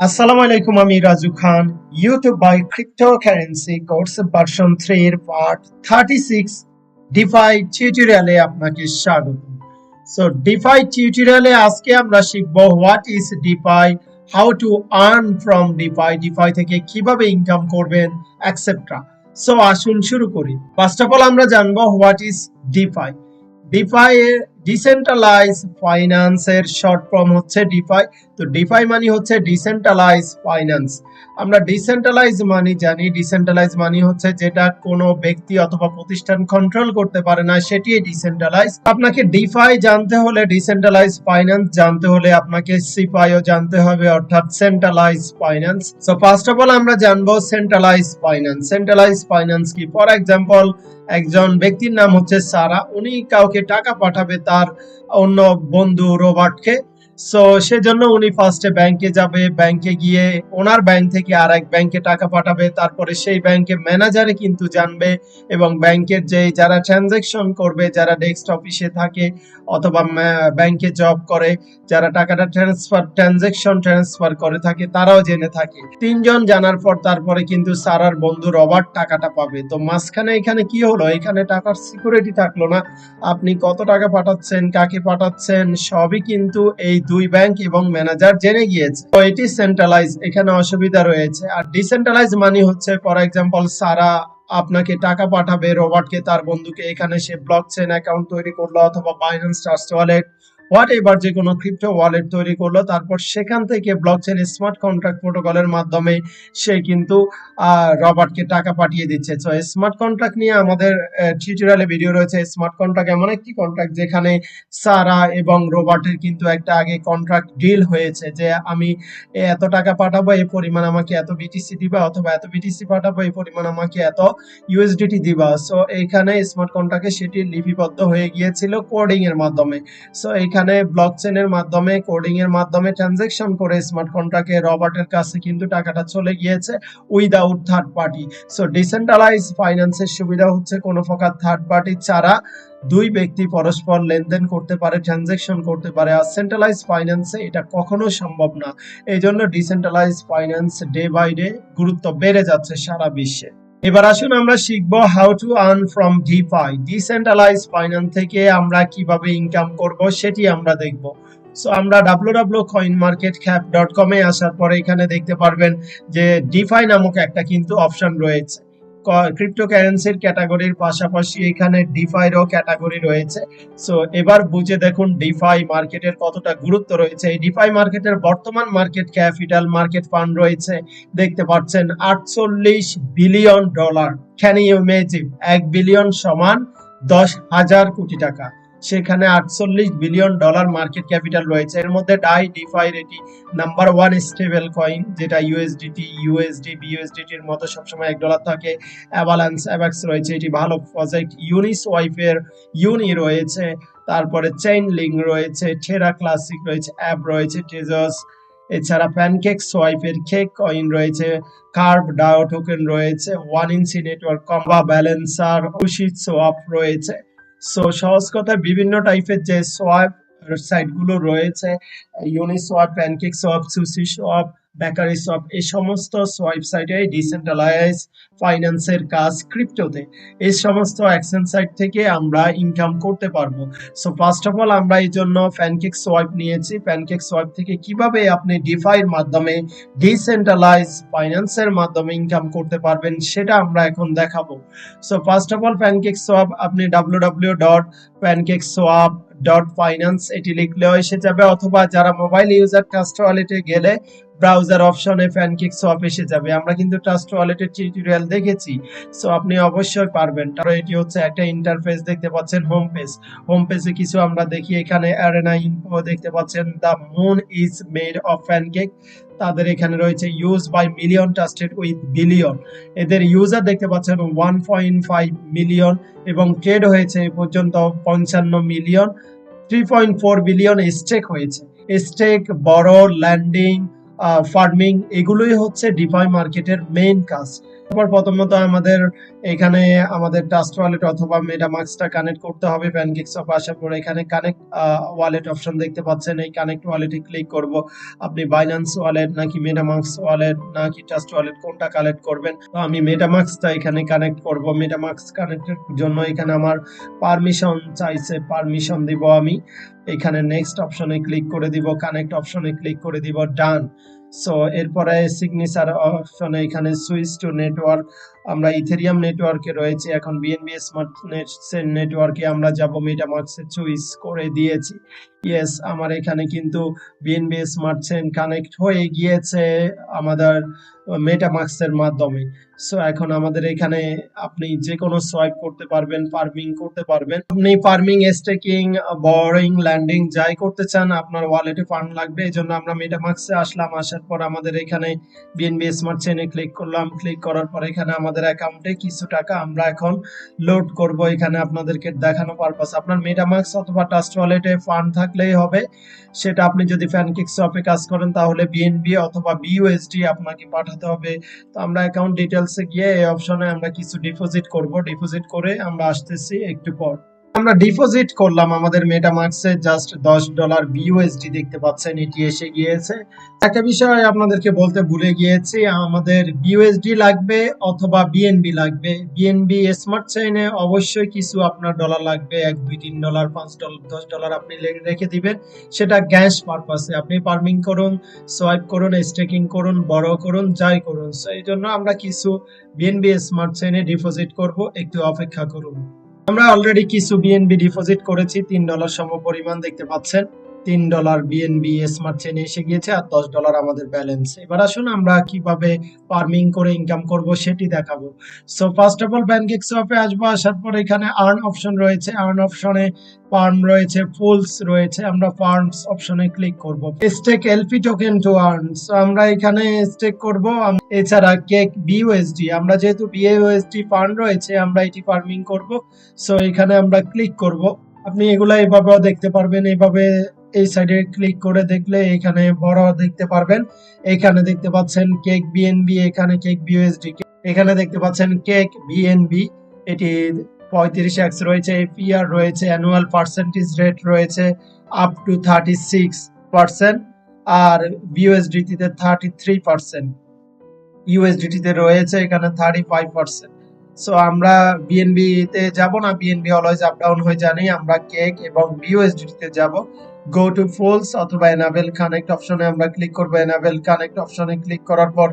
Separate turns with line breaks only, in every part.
আসসালামু আলাইকুম, আমি Raju Khan. YouTube by cryptocurrency course version 3 এর পার্ট 36 ডিফাই টিউটোরিয়ালে আপনাকে স্বাগত। সো ডিফাই টিউটোরিয়ালে আজকে আমরা শিখব what is defy, how to earn from defy, defy থেকে কিভাবে ইনকাম করবেন এটসেট্রা। সো আসুন শুরু করি। ফার্স্ট অফ অল আমরা জানবো what is DeFi. DeFi decentralise ফাইন্যান্সের শর্ট ফর্ম হচ্ছে ডিফাই। তো ডিফাই মানে হচ্ছে ডিসেন্ট্রালাইজ ফাইন্যান্স। আমরা ডিসেন্ট্রালাইজ মানে জানি, ডিসেন্ট্রালাইজ মানে হচ্ছে যেটা কোনো ব্যক্তি অথবা প্রতিষ্ঠান কন্ট্রোল করতে পারে না, সেটি ডিসেন্ট্রালাইজ। আপনাকে ডিফাই জানতে হলে, ডিসেন্ট্রালাইজ ফাইন্যান্স জানতে হলে আপনাকে সিফাইও জানতে হবে, অর্থাৎ centralise finance. So first of all আমরা জানবো সেন্ট্রালাইজ ফাইন্যান্স। সেন্ট্রালাইজ ফাইন্যান্স কি? ফর এক্সাম্পল, একজন ব্যক্তির নাম হচ্ছে সারা, উনি কাউকে টাকা পাঠাবে তার অন্য বন্ধু রবার্টকে। সো সেজন্য উনি ফার্স্টে ব্যাংকে যাবে, ব্যাংকে গিয়ে ওনার ব্যাংক থেকে আর এক ব্যাংকে টাকা পাঠাবে, তারপরে সেই ব্যাংকে ম্যানেজারে কিন্তু জানবে এবং ব্যাংকের যে যারা ট্রানজাকশন করবে, যারা ডেস্ক অফিসে থাকে অথবা ব্যাংকে জব করে, যারা টাকাটা ট্রান্সফার করে থাকে, তারাও জেনে থাকে। তিনজন জানার পর তারপরে কিন্তু সারার বন্ধু রবার্ট টাকাটা পাবে। তো মাঝখানে এখানে কি হলো? এখানে টাকার সিকিউরিটি থাকলো না। আপনি কত টাকা পাঠাচ্ছেন, কাকে পাঠাচ্ছেন, সবই কিন্তু এই দুই ব্যাংক এবং ম্যানেজার জেনে গিয়েছে। তো এটি সেন্ট্রালাইজ, এখানে অসুবিধা রয়েছে। আর ডিসেন্ট্রালাইজ মানে হচ্ছে, ফর এক্সাম্পল, সারা আপনাকে টাকা পাঠাবে রবার্টকে, তার বন্ধুকে। এখানে সে ব্লকচেন অ্যাকাউন্ট তৈরি করলো অথবা Binance trust wallet, what ever, যে কোনো ক্রিপ্টো ওয়ালেট তৈরি করলো। তারপর সেখান থেকে ব্লকচেন স্মার্ট কন্ট্রাক্ট প্রোটোকলের মাধ্যমে সে কিন্তু রবার্টকে টাকা পাঠিয়ে দিচ্ছে। তো স্মার্ট কন্ট্রাক্ট নিয়ে আমাদের টিউটোরিয়ালে ভিডিও রয়েছে। স্মার্ট কন্ট্রাক্ট এমন একটি কন্ট্রাক্ট যেখানে সারা এবং রবার্টের কিন্তু একটা আগে কন্ট্রাক্ট ডিল হয়েছে যে আমি এত টাকা পাঠাবো, এই পরিমাণ আমাকে এত বিটিসি দিবা, অথবা এত বিটিসি পাঠাবো, এই পরিমাণ আমাকে এত ইউএসডিটি দিবা। সো এইখানে স্মার্ট কন্ট্রাক্টে সেটি লিপিবদ্ধ হয়ে গিয়েছিল কোডিং এর মাধ্যমে। সো এখানে ব্লকচেনের মাধ্যমে, কোডিং এর মাধ্যমে ট্রানজাকশন করে স্মার্ট কন্ট্রাক্টে রবার্টের কাছে কিন্তু টাকাটা চলে গিয়েছে without third party. So decentralise ফাইন্যান্সের সুবিধা হচ্ছে কোনো প্রকার থার্ড পার্টি ছাড়া দুই ব্যক্তি পরস্পর লেনদেন করতে পারে, ট্রানজাকশন করতে পারে। আর সেন্ট্রালাইজ ফাইন্যান্সে এটা কখনো সম্ভব না। এই জন্য decentralise finance day by day গুরুত্ব বেড়ে যাচ্ছে সারা বিশ্বে। এবার আসুন আমরা শিখবো how to earn from DeFi. Decentralise finance থেকে আমরা কিভাবে ইনকাম করব সেটি আমরা দেখব। সো আমরা www.coinmarketcap.com এ আসার পরে এখানে দেখতে পারবেন যে ডিফাই নামক একটা কিন্তু অপশন রয়েছে। ক্রিপ্টোকারেন্সির ক্যাটাগরির পাশাপাশি এখানে ডিফাইরও ক্যাটাগরি রয়েছে। সো এবার বুঝে দেখুন ডিফাই মার্কেটের কতটা গুরুত্ব রয়েছে। এই ডিফাই মার্কেটের বর্তমান মার্কেট ক্যাপিটাল, মার্কেট ফান্ড রয়েছে, দেখতে পাচ্ছেন 48 billion dollar. Can you imagine? 1 billion সমান 10,000 কোটি টাকা। সেখানে 48 বিলিয়ন ডলার মার্কেট ক্যাপিটাল রয়েছে। এর মধ্যে ডিফাই এটি নাম্বার 1 স্টেবল কয়েন, যেটা ইউএসডিটি, ইউএসডি, বিইউএসডিটির মতো সবসময় $1 থাকে। অ্যাভালান্স, অ্যাভাক্স রয়েছে, এটি ভালো প্রজেক্ট। ইউনিসোয়াইপের ইউনি রয়েছে, তারপরে চেইন লিঙ্ক রয়েছে, টেরা ক্লাসিক রয়েছে, অ্যাপ রয়েছে, টেজস, এছাড়া প্যানকেক সোয়াইপের কেক কয়েন রয়েছে, কার্ভ ডাও টোকেন রয়েছে, 1 ইঞ্চি নেটওয়ার্ক, কম্বা ব্যালেন্সার, উশিত সোয়াপ রয়েছে। সো সহজ কথায় বিভিন্ন টাইপের যে সোয়াপ সাইট গুলো রয়েছে, Uniswap, pancake swap, sushi swap, bakery swap, এই সমস্ত সোয়াইপ সাইটে ডিসেন্ট্রালাইজ ফাইন্যান্সের কাজ ক্রিপ্টোতে। এই সমস্ত এক্সচেঞ্জ সাইট থেকে আমরা ইনকাম করতে পারবো। সো ফার্স্ট অফ অল আমরা এই জন্য প্যানকেক সোয়াইপ নিয়েছি। প্যানকেক সোয়াইপ থেকে কিভাবে আপনি ডিফাইর মাধ্যমে, ডিসেন্ট্রালাইজ ফাইন্যান্সের মাধ্যমে ইনকাম করতে পারবেন সেটা আমরা এখন দেখাবো। So first of all PancakeSwap, আপনি www.pancakeswap.finance এটি লিখলেও এসে যাবে, অথবা যারা মোবাইল ইউজার ট্রাস্ট ওয়ালেটে গেলে ব্রাউজার অপশনে প্যানকেক সোয়াপ এসে যাবে। আমরা কিন্তু ট্রাস্ট ওয়ালেটের টিউটোরিয়াল দেখেছি, সো আপনি অবশ্যই পারবেন। তারপর এটি হচ্ছে একটা ইন্টারফেস, দেখতে পাচ্ছেন হোম পেজ। হোম পেজে কিছু আমরা দেখি, এখানে অ্যারেনা ইনফো দেখতে পাচ্ছেন, the moon is made of pancake. তাদের এখানে রয়েছে used by million, trusted with billion. এদের ইউজার দেখতে পাচ্ছেন 1.5 মিলিয়ন এবং ট্রেড হয়েছে এ পর্যন্ত 55 মিলিয়ন। 3.4 বিলিয়ন স্টেক হয়েছে। স্টেক, বড়, ল্যান্ডিং, ফার্মিং, এগুলোই হচ্ছে ডিফাই মার্কেটের মেইন কাজ। তারপর প্রথমত আমাদের এখানে আমাদের ট্রাস্ট ওয়ালেট অথবা মেটামাস্কটা কানেক্ট করতে হবে। প্যানকেকশপ আসার পর এখানে কানেক্ট ওয়ালেট অপশন দেখতে পাচ্ছেন, এই কানেক্ট ওয়ালেটে ক্লিক করব। আপনি বাইন্যান্স ওয়ালেট নাকি মেটামাস্ক ওয়ালেট নাকি ট্রাস্ট ওয়ালেট কোনটা কানেক্ট করবেন? তো আমি মেটামাস্কটা এখানে কানেক্ট করব। মেটামাস্ক কানেক্টের জন্য এখানে আমার পারমিশন চাইছে, পারমিশন দিব আমি। এখানে নেক্সট অপশনে ক্লিক করে দিব, কানেক্ট অপশনে ক্লিক করে দিব, ডান। সো এরপরে সিগনেচার অপশনে এখানে সুইচ টু নেটওয়ার্ক, আমরা ইথেরিয়াম নেটওয়ার্কে রয়েছে, এখন বিএনবি স্মার্ট নেটওয়ার্কে আমরা যাব। মেটামাস্কে চুইস করে দিয়েছি। ইয়েস, আমার এখানে কিন্তু বিএনবি স্মার্ট চেইন কানেক্ট হয়ে গিয়েছে আমাদের মেটামাস্কের মাধ্যমে। সো এখন আমাদের এখানে আপনি যে কোনো সোয়াইপ করতে পারবেন, ফার্মিং করতে পারবেন। আপনি ফার্মিং, স্টেকিং, বরোইং, ল্যান্ডিং যাই করতে চান, আপনার ওয়ালেটে ফান্ড লাগবে। এই জন্য আমরা মেটামাস্কে আসলাম, আসার পর আমাদের এখানে বিএনবি স্মার্ট চেইনে ক্লিক করলাম। ক্লিক করার পর এখানে আমাদের অ্যাকাউন্টে কিছু টাকা আমরা এখন লোড করব। এখানে আপনাদেরকে দেখানো পারপাস, আপনার মেটামাস্ক অথবা ট্রাস্ট ওয়ালেটে ফান্ড থাকলেই হবে। সেটা আপনি যদি প্যানকেকশপে কাজ করেন তাহলে বিএনবি অথবা বিইউএসডি আপনাকে পাঠাতে হবে। তো আমরা অ্যাকাউন্ট ডিটেলসে গিয়ে এই অপশনে আমরা কিছু ডিপোজিট করব। ডিপোজিট করে আমরা আসতেছি একটু পর। আমরা ডিপোজিট করলাম আমাদের মেটামাস্কে জাস্ট $10 বিইউএসডি দেখতে পাচ্ছেন, এটি এসে গিয়েছে। একটা বিষয় আপনাদেরকে বলতে ভুলে গিয়েছি, আমাদের বিইউএসডি লাগবে অথবা বিএনবি লাগবে। বিএনবি স্মার্ট চেইনে অবশ্যই কিছু আপনার ডলার লাগবে, $1, $2, $3, $5, $10 আপনি রেখে দিবেন। সেটা গ্যাস পারপাসে, আপনি ফার্মিং করুন, সোয়াইপ করুন, স্টেকিং করুন, বড় করুন, যাই করুন। সো এই জন্য আমরা কিছু বিএনবি স্মার্ট চেইনে ডিপোজিট করব, একটু অপেক্ষা করুন। আমরা অলরেডি কিছু বিএনবি ডিপোজিট করেছি, $3 সম পরিমাণ দেখতে পাচ্ছেন। $3 বিএনবি স্মার্ট চেইনে এসে গিয়েছে আর $10 আমাদের ব্যালেন্স। এবার আসুন আমরা কিভাবে ফার্মিং করে ইনকাম করব সেটি দেখাবো। সো ফার্স্ট অফ অল প্যানকেকশপে আসবো, আসার পর এখানে আর্ন অপশন রয়েছে, আর্ন অপশনে ফার্ম রয়েছে, ফুলস রয়েছে, আমরা ফার্মস অপশনে ক্লিক করব। Stake LP token to earn, so আমরা এখানে স্টেক করব। এছাড়া কেক বিইউএসডি, আমরা যেহেতু বিইউএসডি ফান্ড রয়েছে আমরা এটি ফার্মিং করব। সো এখানে আমরা ক্লিক করব। আপনি এগুলা এভাবেও দেখতে পারবেন, এভাবে এই সাইডে ক্লিক করে দেখলে এখানে বড় দেখতে পারবেন। এখানে দেখতে পাচ্ছেন কেক বিএনবি, এখানে কেক বিইউএসডি, এখানে দেখতে পাচ্ছেন কেক বিএনবি, এটি 35x রয়েছে, এপিআর রয়েছে, অ্যানুয়াল পার্সেন্টেজ রেট রয়েছে আপ টু 36%, আর বিইউএসডিতে 33%, ইউএসডিটিতে রয়েছে এখানে 35%। সো আমরা বিএনবি তে যাব না, বিএনবি অলওয়েজ আপ ডাউন হয়ে জানি, আমরা কেক এবং বিইউএসডি তে যাব। গো টু ফুলস অথবা এনাবেল কানেক্ট অপশনে আমরা ক্লিক করব। এনাবেল কানেক্ট অপশনে ক্লিক করার পর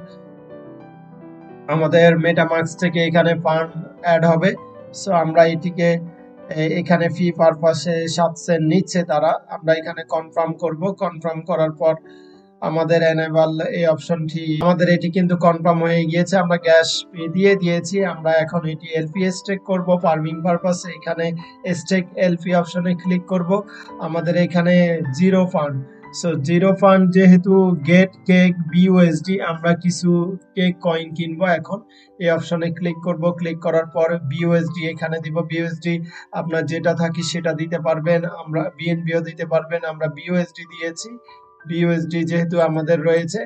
আমাদের মেটামাস্ক থেকে এখানে ফান্ড অ্যাড হবে। সো আমরা এটিকে এখানে ফি পারপাসে 7 সেন্ট নিচ্ছে তারা, আমরা এখানে কনফার্ম করব। কনফার্ম করার পর আমাদের এনেবল এই অপশনটি, আমাদের এটি কিন্তু কনফার্ম হয়ে গিয়েছে, আমরা গ্যাস পে দিয়ে দিয়েছি। আমরা এখন এটি এলপি স্টেক করব ফার্মিং পারপাসে। এখানে স্টেক এলপি অপশনে ক্লিক করব। আমাদের এখানে zero fund, so zero fund যেহেতু গেট কেক বিইউএসডি, আমরা কিছু কেক কয়েন কিনবো। এখন এই অপশনে ক্লিক করব। ক্লিক করার পর বিইউএসডি এখানে দিব। বিইউএসডি আপনার যেটা থাকে সেটা দিতে পারবেন, আমরা বিএনবিও দিতে পারবেন, আমরা বিইউএসডি দিয়েছি। বিইউএসডি যেহেতু আমাদের রয়েছে,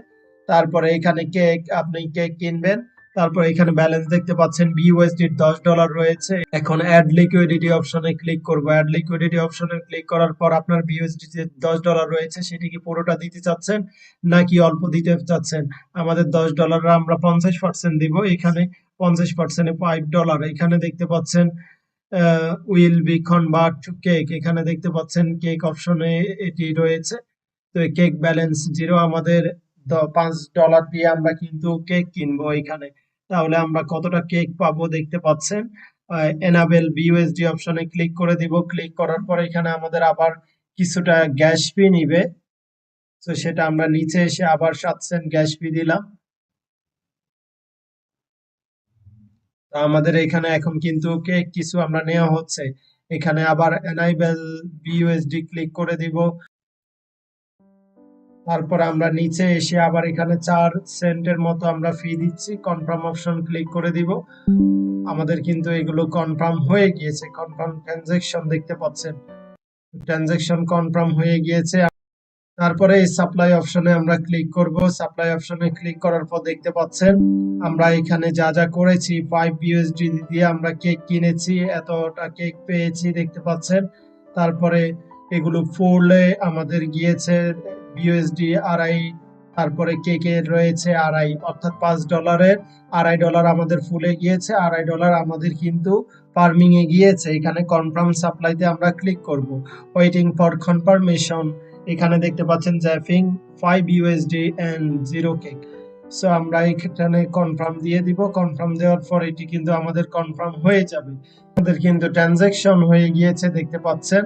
তারপরে এখানে কেক, আপনি কেক কিনবেন। তারপর এখানে ব্যালেন্স দেখতে পাচ্ছেন, বিইউএসডি $10 রয়েছে। এখন অ্যাড লিকুইডিটি অপশনে ক্লিক করব। অ্যাড লিকুইডিটি অপশনে ক্লিক করার পর আপনার বিইউএসডি যে $10 রয়েছে সেটি কি পুরোটা দিতে চাচ্ছেন নাকি অল্প দিতে চাচ্ছেন? আমাদের $10 আমরা 50% দিব। এখানে 50%-এ $5। এখানে দেখতে পাচ্ছেন will be convert to cake, এখানে দেখতে পাচ্ছেন কেক অপশনে এটি রয়েছে। তো কেক ব্যালেন্স জিরো, আমাদের $5 দিয়ে আমরা কিন্তু কেক কিনবো এখানে। তাহলে আমরা কতটা কেক পাবো দেখতে পাচ্ছেন। এনাবেল বিইউএসডি অপশনে ক্লিক করে দিব। ক্লিক করার পর এখানে আমাদের আবার কিছুটা গ্যাস ফি নিবে, তো সেটা আমরা নিচে এসে আবার 7 সেন্ট গ্যাস ফি দিলাম। আমাদের এখানে এখন কিন্তু কেক কিছু আমরা নেওয়া হচ্ছে। এখানে আবার এনাবেল বিইউএসডি ক্লিক করে দিব। তারপর আমরা নিচে এসে আবার এখানে 4 সেন্টের মতো আমরা ফি দিচ্ছি। কনফার্ম অপশন ক্লিক করে দিব। আমাদের কিন্তু এগুলো কনফার্ম হয়ে গিয়েছে, কনফার্ম ট্রানজাকশন দেখতে পাচ্ছেন, ট্রানজাকশন কনফার্ম হয়ে গিয়েছে। তারপরে এই সাপ্লাই অপশনে আমরা ক্লিক করব। সাপ্লাই অপশনে ক্লিক করার পর দেখতে পাচ্ছেন আমরা এখানে যা যা করেছি 5 ইউএসডি দিয়ে আমরা কেক কিনেছি, এতটা কেক পেয়েছি দেখতে পাচ্ছেন। তারপরে এগুলো ফুলে আমাদের গিয়েছে ইউএসডি আড়াই, তারপরে কেকের রয়েছে আড়াই, অর্থাৎ $5 $2.5 আমাদের ফুলে গিয়েছে, $2.5 আমাদের কিন্তু ফার্মিং এ গিয়েছে। এখানে কনফার্ম সাপ্লাইতে আমরা ক্লিক করব। ওয়েটিং ফর কনফার্মেশন, এখানে দেখতে পাচ্ছেন জ্যাফিং 5 ইউএসডি এন্ড 0 কেক। সো আমরা এখানে কনফার্ম দিয়ে দিব। কনফার্ম দেওয়ার পর এটি কিন্তু আমাদের কনফার্ম হয়ে যাবে। আমাদের কিন্তু ট্রানজাকশন হয়ে গিয়েছে দেখতে পাচ্ছেন।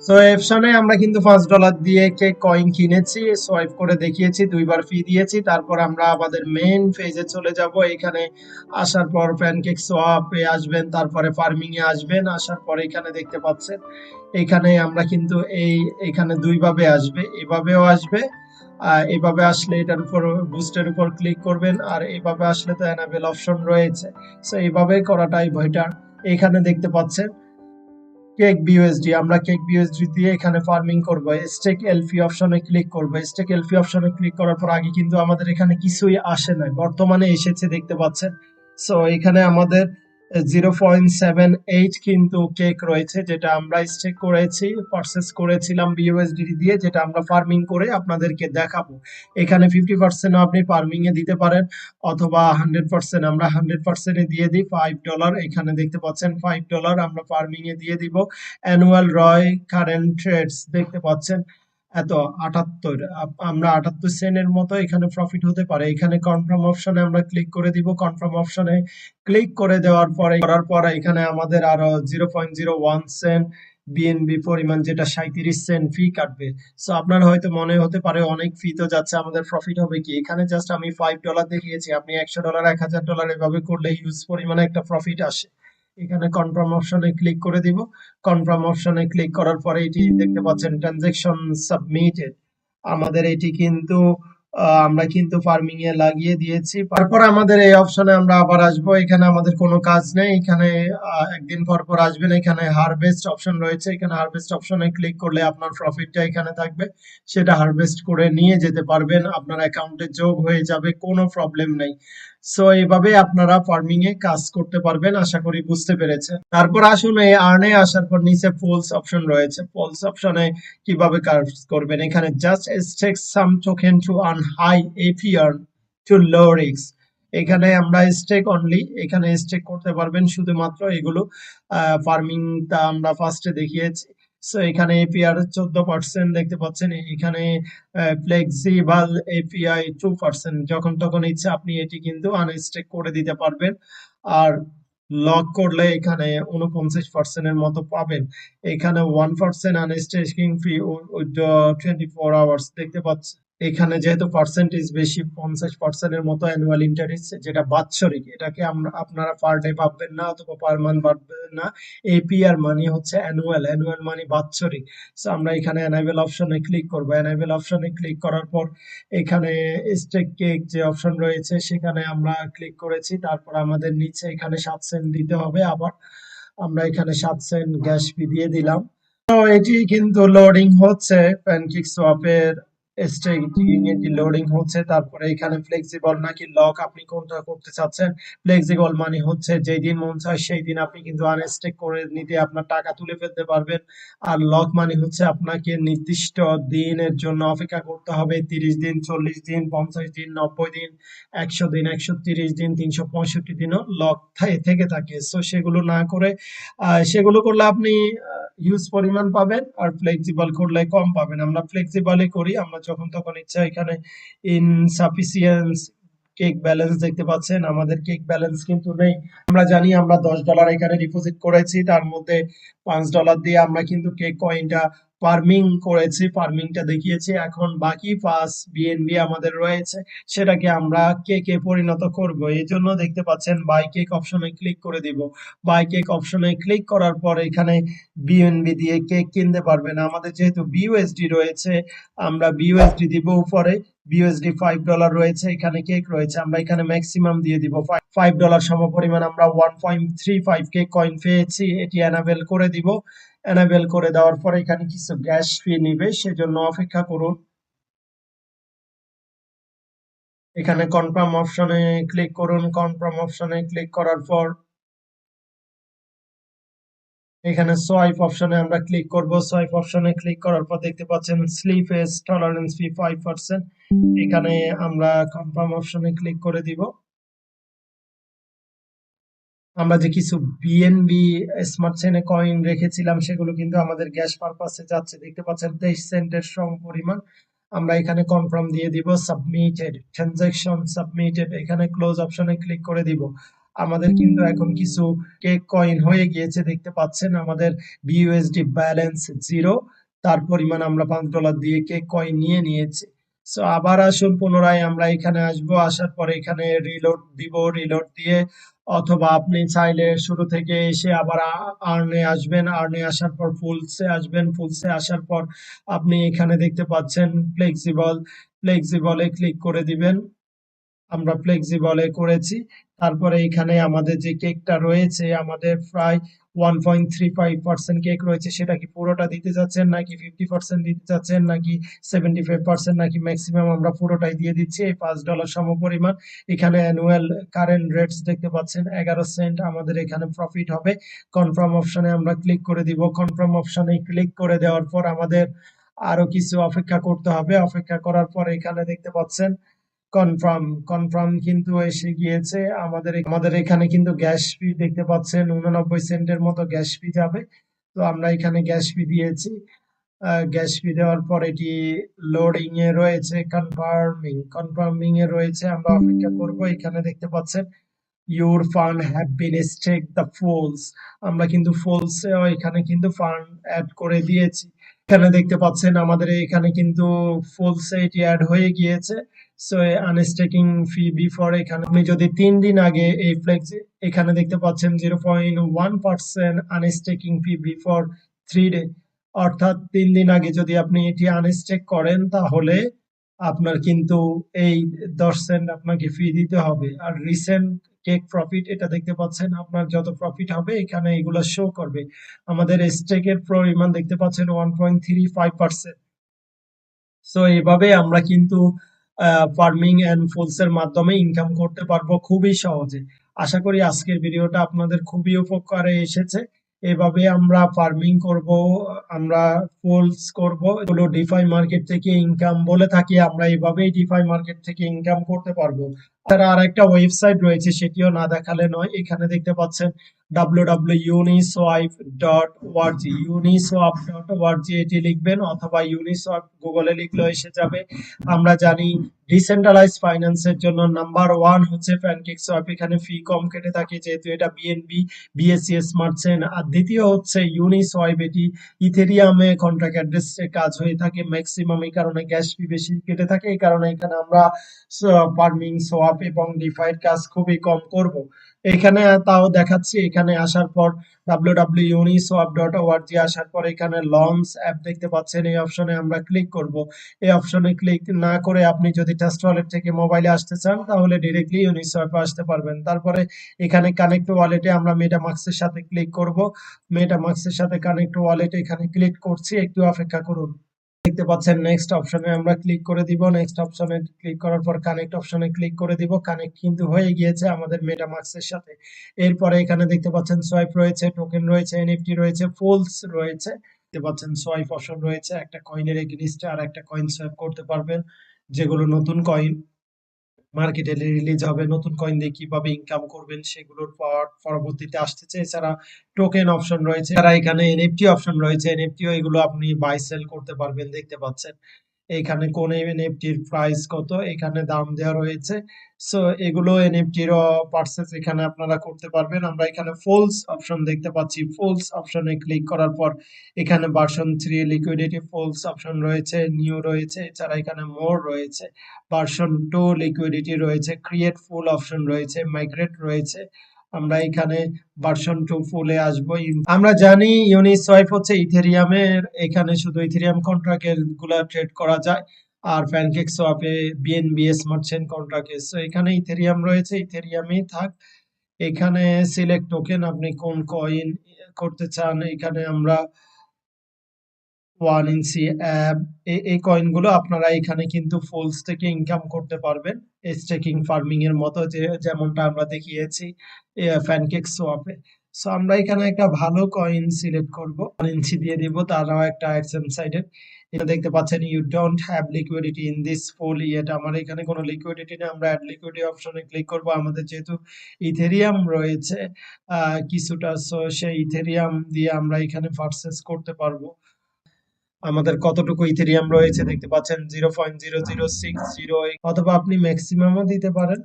সো অপশনে আমরা কিন্তু $5 দিয়ে কেক কয়েন কিনেছি, সোয়াইপ করে দেখিয়েছি, 2বার ফি দিয়েছি। তারপর আমরা আমাদের মেইন পেজে চলে যাব। এখানে আসার পর প্যানকেক সোয়াপে আসবেন, তারপরে ফার্মিং এ আসবেন। আসার পর এখানে দেখতে পাচ্ছেন এখানে আমরা কিন্তু এখানে দুইভাবে আসবে, এভাবেও আসবে। এভাবে আসলে এটার উপর বুস্টের উপর ক্লিক করবেন, আর এভাবে আসলে তো এনাবেল অপশন রয়েছে। সো এইভাবে করাটাই বেটার। এখানে দেখতে পাচ্ছেন কেক বিউএসডি, আমরা কেক বিউএসডি দিয়ে এখানে ফার্মিং করব। স্টেক এলপি অপশনে ক্লিক করব। স্টেক এলপি অপশনে ক্লিক করার পর আগে কিন্তু আমাদের এখানে কিছুই আসে নাই, বর্তমানে এসেছে দেখতে পাচ্ছেন। সো এখানে আমাদের 0.78 কিন্তু কেক রয়েছে, যেটা আমরা স্টেক করেছি, পারচেস করেছিলাম বিউএসডি দিয়ে, যেটা আমরা ফার্মিং করে আপনাদেরকে দেখাবো। এখানে 50% আপনি ফার্মিং এ দিতে পারেন, অথবা 100%, আমরা 100% এ দিয়ে দিই $5। এখানে দেখতে পাচ্ছেন $5 আমরা ফার্মিং এ দিয়ে দিব। অ্যানুয়াল রয় কারেন্ট ট্রেডস দেখতে পাচ্ছেন এত 78, আমরা 78 সেন্টের মতো এখানে প্রফিট হতে পারে। এখানে কনফার্ম অপশনে আমরা ক্লিক করে দিব। কনফার্ম অপশনে ক্লিক করে দেওয়ার পরে এখানে আমাদের আরো 0.01 সেন্ট বিএনবি পরিমাণ, যেটা 37 সেন্ট ফি কাটবে। সো আপনার হয়তো মনে হতে পারে অনেক ফি তো যাচ্ছে, আমাদের প্রফিট হবে কি? এখানে জাস্ট আমি $5 দেখিয়েছি, আপনি $100 $1000 এভাবে করলে হিউজ পরিমাণে একটা প্রফিট আসে। এখানে কনফার্ম অপশনে ক্লিক করে দিব। কনফার্ম অপশনে ক্লিক করার পরে এটি দেখতে পাচ্ছেন ট্রানজাকশন সাবমিটেড, আমাদের এটি কিন্তু আমরা কিন্তু ফার্মিং এ লাগিয়ে দিয়েছি। তারপর আমাদের এই অপশনে আমরা আবার আসবো। এখানে আমাদের কোনো কাজ নেই, এখানে একদিন পর পর আসবেন। এখানে হারভেস্ট অপশন রয়েছে, এখানে হারভেস্ট অপশনে ক্লিক করলে আপনার প্রফিটটা এখানে থাকবে, সেটা হারভেস্ট করে নিয়ে যেতে পারবেন, আপনার অ্যাকাউন্টে যোগ হয়ে যাবে, কোনো প্রবলেম নেই। সো এইভাবে আপনারা ফার্মিং এ কাজ করতে পারবেন, আশা করি বুঝতে পেরেছেন। তারপর আসুন এই আর্নে আসার পর নিচে পোলস অপশন রয়েছে, পোলস অপশনে কিভাবে কাজ করবেন। এখানে just stake some token to earn high APR to low risk, এখানে আমরা স্টেক অনলি, এখানে স্টেক করতে পারবেন শুধুমাত্র এগুলো। ফার্মিংটা আমরা ফার্স্টে দেখিয়েছি। সো এখানে এপিআর 14% দেখতে পাচ্ছেন। এখানে ফ্লেক্সিবল এপিআই 2%, যখন তখন ইচ্ছে আপনি এটি কিন্তু আনস্টেক করে দিতে পারবেন। আর লক করলে এখানে 49% এর মতো পাবেন। এখানে 1% আনস্টেকিং ফি উইথ 24 আওয়ার্স দেখতে পাচ্ছেন। এখানে যেহেতু পার্সেন্টেজ বেশি, 50% এর মতো অ্যানুয়াল ইন্টারেস্ট, যেটা বাৎসরিক, এটাকে আপনারা পার ডে ভাববেন না, অথবা পার মান্থ ভাববেন না। এপিআর মানে হচ্ছে অ্যানুয়াল, অ্যানুয়াল মানে বাৎসরিক। সো আমরা এখানে এনাবেল অপশনে ক্লিক করব। এনাবেল অপশনে ক্লিক করার পর এখানে স্টেক কেক যে অপশন রয়েছে সেখানে আমরা ক্লিক করেছি। তারপর আমাদের নিচে এখানে 7 সেন্ট দিতে হবে, আবার আমরা এখানে 7 সেন্ট গ্যাস ফি দিয়ে দিলাম। তো এটি কিন্তু লোডিং হচ্ছে, প্যানকেক সোয়াপের স্টেকিং এটি লোডিং হচ্ছে। তারপরে এখানে ফ্লেক্সিবল নাকি লক, আপনি কোনটা করতে চাচ্ছেন। ফ্লেক্সিবল মানে হচ্ছে যেই দিন মন চায় সেই দিন আপনি কিন্তু আনস্টেক করে নিতে আপনার টাকা তুলে ফেলতে পারবেন। আর লক মানে হচ্ছে আপনাকে নির্দিষ্ট দিনের জন্য অপেক্ষা করতে হবে, 30 দিন, 40 দিন, 50 দিন, 90 দিন, 100 দিন, 130 দিন, 365 দিনও লক থেকে থাকে। সো সেগুলো না করে, সেগুলো করলে আপনি হিউজ পরিমাণ পাবেন, আর ফ্লেক্সিবল করলে কম পাবেন। আমরা ফ্লেক্সিবলই করি, আমরা যখন তখন ইচ্ছা। এখানে ইনসাফিসিয়েন্স কেক ব্যালেন্স দেখতে পাচ্ছেন, আমাদের কেক ব্যালেন্স কিন্তু নেই। আমরা জানি আমরা $10 এখানে ডিপোজিট করেছি, তার মধ্যে $5 দিয়ে আমরা কিন্তু কেক কয়েনটা ফার্মিং করেছি, ফার্মিংটা দেখিয়েছি। এখন বাকি 5 বিএনবি আমাদের রয়েছে, সেটাকে আমরা কেকে পরিণত করব। এই জন্য দেখতে পাচ্ছেন বাই কেক অপশনে ক্লিক করে দিব। বাই কেক অপশনে ক্লিক করার পর এখানে বিএনবি দিয়ে কেক কিনতে পারবেন। আমাদের যেহেতু বিইউএসডি রয়েছে, আমরা বিইউএসডি দিব উপরে। বিইউএসডি $5 রয়েছে, এখানে কেক রয়েছে, আমরা এখানে ম্যাক্সিমাম দিয়ে দিব $5 সমপরিমাণ। আমরা 1.35 কেক কয়েন পেয়েছি, এটি এনাবেল করে দিব। এনেবল করে দেওয়ার পর এখানে কিছু গ্যাস ফি নিবে, সেজন্য অপেক্ষা করুন। এখানে কনফার্ম অপশনে ক্লিক করুন। কনফার্ম অপশনে ক্লিক করার পর এখানে সোয়াইপ অপশনে আমরা ক্লিক করব। সোয়াইপ অপশনে ক্লিক করার পর দেখতে পাচ্ছেন স্লিপেজ টলারেন্স ফি 5%। এখানে আমরা কনফার্ম অপশনে ক্লিক করে দিব। আমরা যে কিছু বিএনবি স্মার্ট চেইনে কয়েন রেখেছিলাম সেগুলো কিন্তু আমাদের গ্যাস পারপাসে যাচ্ছে, দেখতে পাচ্ছেন 23 সেন্টের সম পরিমাণ। আমরা এখানে কনফার্ম দিয়ে দিব। সাবমিটেড ট্রানজাকশন সাবমিটেড, এখানে ক্লোজ অপশনে ক্লিক করে দিব। আমাদের কিন্তু এখন কিছু কেক কয়েন হয়ে গিয়েছে, দেখতে পাচ্ছেন আমাদের বিইউএসডি ব্যালেন্স 0, তার পরিমাণ আমরা $5 দিয়ে কেক কয়েন নিয়ে নিয়েছি। সো আবার আসুন, পুনরায় আমরা এখানে আসবো, আসার পরে এখানে রিলোড দিব। রিলোড দিয়ে অথবা আপনি চাইলে শুরু থেকে এসে আবার আর্নে আসবেন, আর্নে আসার পর ফুলসে আসবেন, ফুলসে আসার পর আপনি এখানে দেখতে পাচ্ছেন ফ্লেক্সিবল, ফ্লেক্সিবলে ক্লিক করে দিবেন। আমরা ফ্লেক্সিবলে করেছি। তারপরে এখানে আমাদের যে কেকটা রয়েছে, আমাদের প্রায় 1.35% কেক রয়েছে, সেটা কি পুরোটা দিতে চাচ্ছেন নাকি 50% দিতে চাচ্ছেন নাকি 75%, নাকি ম্যাক্সিমাম আমরা পুরোটাই দিয়ে দিচ্ছি এই $5 সমপরিমাণ। এখানে অ্যানুয়াল কারেন্ট রেটস দেখতে পাচ্ছেন 11 সেন্ট আমাদের এখানে প্রফিট হবে। কনফার্ম অপশনে আমরা ক্লিক করে দিব। কনফার্ম অপশনে ক্লিক করে দেওয়ার পর আমাদের আরো কিছু অপেক্ষা করতে হবে। অপেক্ষা করার পর এখানে দেখতে পাচ্ছেন কনফার্ম, কনফার্ম কিন্তু এসে গিয়েছে। আমাদের এখানে কিন্তু গ্যাস ফি দেখতে পাচ্ছেন 89 সেন্টের মতো গ্যাস ফি যাবে। তো আমরা এখানে গ্যাস ফি দিয়েছি। গ্যাস ফি দেওয়ার পর এটি লোডিং এ রয়েছে, কনফার্মিং, কনফার্মিং এ রয়েছে। আমরা অপেক্ষা করব। এখানে দেখতে পাচ্ছেন your fund have been stake the pools, আমরা কিন্তু ফুলস এখানে কিন্তু ফান্ড অ্যাড করে দিয়েছি। এখানে দেখতে পাচ্ছেন আমাদের এখানে কিন্তু ফুলস এটি অ্যাড হয়ে গিয়েছে। সো আনস্টেকিং ফি বিফোর, এখানে আপনি যদি 3 দিন আগে এই ফ্লেক্স, এখানে দেখতে পাচ্ছেন 0.1% আনস্টেকিং ফি বিফোর 3 ডে, অর্থাৎ 3 দিন আগে যদি আপনি এটি আনস্টেক করেন তাহলে আপনার কিন্তু এই 10 সেন্ট আপনাকে ফি দিতে হবে। আর রিসেন্ট কেক প্রফিট, এটা দেখতে পাচ্ছেন আপনার যত প্রফিট হবে এখানে এগুলো শো করবে। আমাদের স্টেকের পরিমাণ দেখতে পাচ্ছেন 1.35%। সো এইভাবে আমরা কিন্তু ফার্মিং এন্ড ফুলস এর মাধ্যমে ইনকাম করতে পারবো খুবই সহজে। আশা করি আজকের ভিডিওটা আপনাদের খুবই উপকারে এসেছে। এভাবে আমরা ফার্মিং করব, আমরা ফুলস করব, এগুলো ডিফাই মার্কেট থেকে ইনকাম বলে থাকি। আমরা এভাবেই ডিফাই মার্কেট থেকে ইনকাম করতে পারবো। তারা আর একটা ওয়েবসাইট রয়েছে, সেটিও না দেখালে নয়। এখানে দেখতে পাচ্ছেন www.uniswap.org, uniswap.org এটি লিখবেন, অথবা ইউনিসওয়াপ গুগলে লিখলেও এসে যাবে। আমরা জানি ডিসেন্ট্রালাইজ ফাইন্যান্সের জন্য নাম্বার 1 হচ্ছে প্যানকেকস্ওয়াপ। এখানে ফি কম কেটে থাকে যেহেতু এটা বিএনবি বিএসসি স্মার্ট চেইন। আর দ্বিতীয় হচ্ছে ইউনিসওয়াপ, এটি ইথেরিয়ামে কন্ট্রাক্ট অ্যাড্রেসে কাজ হয়ে থাকে ম্যাক্সিমাম, এই কারণে গ্যাস ফি বেশি কেটে থাকে। এই কারণে এখানে আমরা ফার্মিং, সোয়াপ এবং ডিফাইড কাজ খুবই কম করব। এখানে তাও দেখাচ্ছি। এখানে আসার পর www.uniswap.org আসার পর এখানে লঞ্চ অ্যাপ দেখতে পাচ্ছেন, এই অপশনে আমরা ক্লিক করব। এই অপশনে ক্লিক না করে আপনি যদি টেস্ট ওয়ালেট থেকে মোবাইলে আসতে চান তাহলে ডিরেক্টলি ইউনিসওয়াপে আসতে পারবেন। তারপরে এখানে কানেক্ট ওয়ালেটে আমরা মেটামাক্সের সাথে ক্লিক করব। মেটামাক্সের সাথে কানেক্ট ওয়ালেটে এখানে ক্লিক করছি, একটু অপেক্ষা করুন। দেখতে পাচ্ছেন নেক্সট অপশনে আমরা ক্লিক করে দিব। নেক্সট অপশনে ক্লিক করার পর কানেক্ট অপশনে ক্লিক করে দিব। কানেক্ট কিন্তু হয়ে গিয়েছে আমাদের মেটামাক্সের সাথে। এরপরে এখানে দেখতে পাচ্ছেন সোয়াইপ রয়েছে, টোকেন রয়েছে, এনএফটি রয়েছে, ফুলস রয়েছে। দেখতে পাচ্ছেন সোয়াইপ অপশন রয়েছে, একটা কয়েনের এগেইনস্টে আর একটা কয়েন সোয়াইপ করতে পারবেন, যেগুলো নতুন কয়েন মার্কেটে রিলিজ হবে। নতুন কয়েন দিয়ে কিভাবে ইনকাম করবেন সেগুলোর পরবর্তীতে আসতেছে। এছাড়া টোকেন অপশন রয়েছে, এছাড়া এখানে এনএফটি অপশন রয়েছে। এনএফটিও এগুলো আপনি বাই সেল করতে পারবেন, দেখতে পাচ্ছেন এখানে কোন এনএফটির প্রাইস কত, এখানে দাম দেওয়া রয়েছে। সো এগুলো এনএফটির পারচেজ এখানে আপনারা করতে পারবেন। আমরা এখানে ফুলস অপশন দেখতে পাচ্ছি। ফুলস অপশনে ক্লিক করার পর এখানে ভার্সন 3 লিকুইডিটি ফুলস অপশন রয়েছে, নিউ রয়েছে, এছাড়া এখানে মোর রয়েছে, ভার্সন 2 লিকুইডিটি রয়েছে, ক্রিয়েট ফুল অপশন রয়েছে, মাইগ্রেট রয়েছে। আমরা এখানে ভার্সন 2 ফুলে আসবো। আমরা জানি ইউনিসওয়াইপ হচ্ছে ইথেরিয়ামের, এখানে শুধু ইথেরিয়াম কন্ট্রাক্টের গুলা ট্রেড করা যায়। আর প্যানকেক সোয়াপে বিএনবি স্মার্ট চেইন কন্ট্রাক্টে। সো এখানে ইথেরিয়াম রয়েছে, ইথেরিয়ামই থাক। এখানে সিলেক্ট টোকেন, আপনি কোন কয়েন করতে চান, এখানে আমরা 1 ইঞ্চি এই কয়েনগুলো আপনারা এখানে কিন্তু ফুলস থেকে ইনকাম করতে পারবেন স্টেকিং ফার্মিং এর মতো, যেমনটা আমরা দেখিয়েছি প্যানকেক সোয়াপে। সো আমরা এখানে একটা ভালো কয়েন সিলেক্ট করব, 1 ইঞ্চি দিয়ে দিব, তারাও একটা এক্সএম সাইডের। এটা দেখতে পাচ্ছেন you don't have liquidity in this pool yet, আমার এখানে কোনো লিকুইডিটি নেই। আমরা অ্যাড লিকুইডিটি অপশনে ক্লিক করব। আমাদের যেহেতু ইথেরিয়াম রয়েছে কিছুটা, সো সেই ইথেরিয়াম দিয়ে আমরা এখানে পারচেজ করতে পারবো। আমাদের কতটুকু ইথেরিয়াম রয়েছে দেখতে পাচ্ছেন 0.00608, অথবা আপনি ম্যাক্সিমামও দিতে পারেন।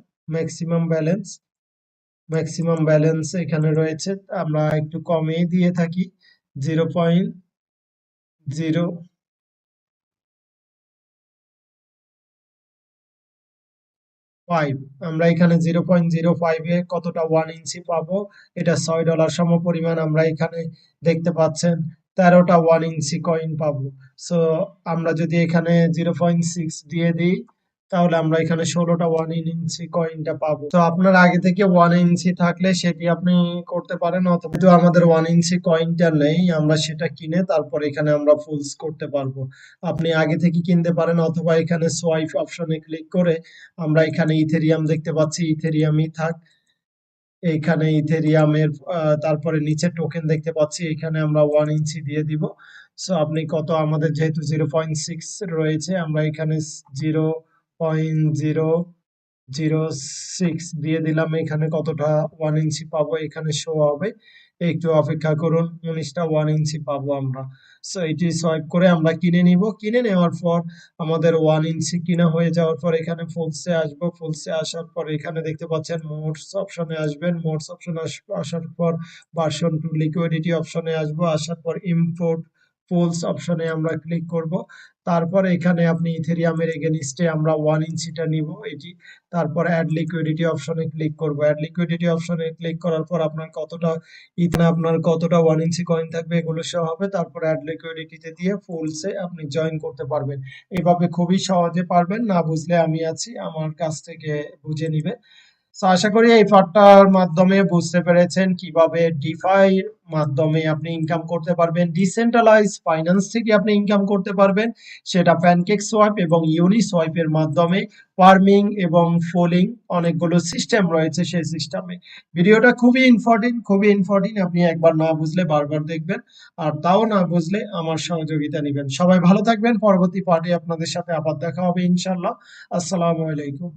ম্যাক্সিমাম ব্যালেন্স এখানে রয়েছে, আমরা একটু কমেই দিয়ে থাকি 0.0। আমরা এখানে 0.05 এ কতটা 1 ইঞ্চি পাবো, এটা $6 সম পরিমাণ। আমরা এখানে দেখতে পাচ্ছেন 13টা 1 ইঞ্চি কয়েন পাবো। সো আমরা যদি এখানে 0.6 দিয়ে দিই, তাহলে আমরা এখানে 16টা 1 ইঞ্চি কয়েনটা পাবো। তো আপনার আগে থেকে 1 ইঞ্চি থাকলে সেটি আপনি করতে পারেন, অথবা যদি আমাদের 1 ইঞ্চি কয়েনটা নেই, আমরা সেটা কিনে তারপর এখানে আমরা ফুলস করতে পারবো। আপনি আগে থেকে কিনতে পারেন, অথবা এখানে সোয়াইপ অপশনে ক্লিক করে আমরা এখানে ইথেরিয়াম দেখতে পাচ্ছি, ইথেরিয়ামই থাক। এইখানে ইথেরিয়ামের তারপরে নিচে টোকেন দেখতে পাচ্ছি, এখানে আমরা 1 ইঞ্চি দিয়ে দিব। সো আপনি কত, আমাদের যেহেতু 0.6 রয়েছে, আমরা এখানে 0.006 দিয়ে দিলাম। এখানে কতটা 1 ইঞ্চি পাবো এখানে শো হবে, একটু অপেক্ষা করুন। 19টা 1 ইঞ্চি পাবো আমরা। সো এটি সোয়াইপ করে আমরা কিনে নিব। কিনে নেওয়ার পর আমাদের 1 ইঞ্চি কিনা হয়ে যাওয়ার পর এখানে ফুলসে আসবো। ফুলসে আসার পর এখানে দেখতে পাচ্ছেন মোডস অপশনে আসবেন। মোডস অপশনে আসার পর ভার্সন 2 লিকুইডিটি অপশনে আসবো। আসার পর ইম্পোর্ট ফুলস অপশনে আমরা ক্লিক করব। তারপরে এখানে আপনি ইথেরিয়ামের এগেইনস্টে আমরা 1 ইঞ্চিটা নিব এটি। তারপর অ্যাড লিকুইডিটি অপশনে ক্লিক করব। অ্যাড লিকুইডিটি অপশনে ক্লিক করার পর আপনার কতটা 1 ইঞ্চি কয়েন থাকবে এগুলো শো হবে। তারপর অ্যাড লিকুইডিটিতে দিয়ে ফুলসে আপনি জয়েন করতে পারবেন। এইভাবে খুবই সহজে পারবেন। না বুঝলে আমি আছি, আমার কাছ থেকে বুঝে নিবে। তো আশা করি এই পার্টটার মাধ্যমে বুঝতে পেরেছেন কিভাবে ডিফাই মাধ্যমে আপনি ইনকাম করতে পারবেন, ডিসেন্ট্রালাইজ ফাইন্যান্স থেকে আপনি ইনকাম করতে পারবেন, সেটা প্যানকেক সোয়াইপ এবং ইউনি সোয়াইপের মাধ্যমে। ফার্মিং এবং ফোলিং অনেকগুলো সিস্টেম রয়েছে সেই সিস্টেমে। ভিডিওটা খুবই ইম্পর্টেন্ট, আপনি একবার না বুঝলে বারবার দেখবেন, আর তাও না বুঝলে আমার সহযোগিতা নেবেন। সবাই ভালো থাকবেন। পরবর্তী পার্টে আপনাদের সাথে আবার দেখা হবে ইনশাল্লাহ। আসসালামু আলাইকুম।